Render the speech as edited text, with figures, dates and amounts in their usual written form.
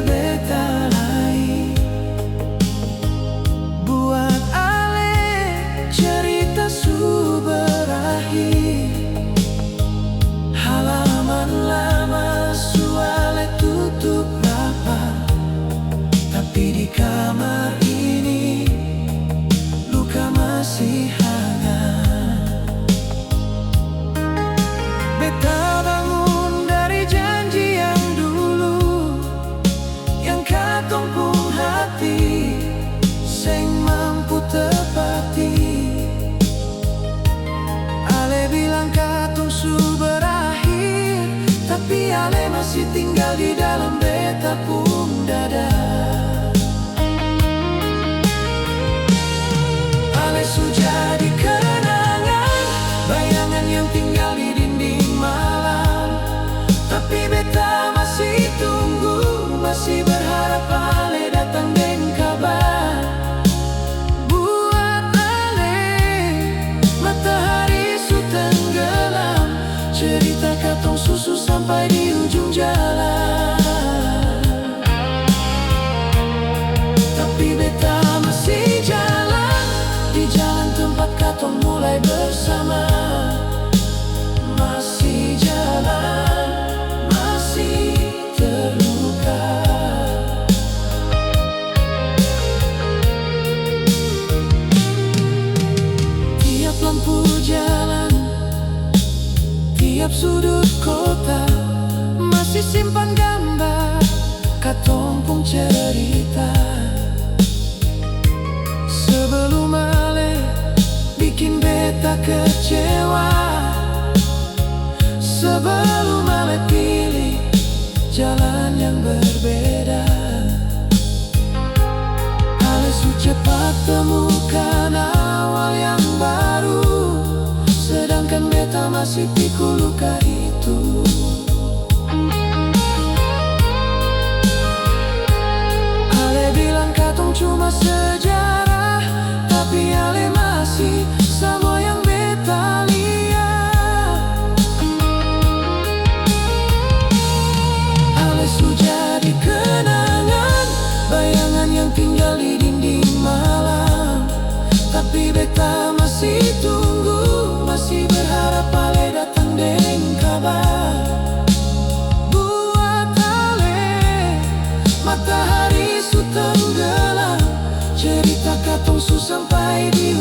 beta lain. Buat ale cerita su berakhir. Halaman lama su ale tutup rapat, tapi di kamar ini luka masih hangat. Beta bangun dari janji yang dulu, yang katong pung hati seng mampu tepati. Ale bilang katong su berakhir, tapi ale masih tinggal di dalam beta pung dada. Ale su jadi kenangan, bayangan yang tinggal di dinding malam. Tapi beta masih tunggu, masih berharap ale datang dengan kabar. Buat ale matahari su tenggelam, cerita katong susu sampai di ujung jalan. Tapi beta masih jalan, di jalan tempat katong mulai bersama. Masih jalan, masih terluka. Tiap lampu jalan, tiap sudut kota, masih simpan gambar katong pung cerita. Sebelum ale bikin beta kecewa, sebelum ale pilih jalan yang berbeda. Ale su cepat temukan awal yang baru, sedangkan beta masih pikul luka itu. Ale bilang katong cuma sejarah, tapi ale masih sama yang beta lihat. Ale su jadi kenangan, bayangan yang tinggal di dinding malam. Tapi beta masih tunggu, masih berharap ale datang dengan kabar. Buat ale matahari su tenggelam, cerita katong su sampai di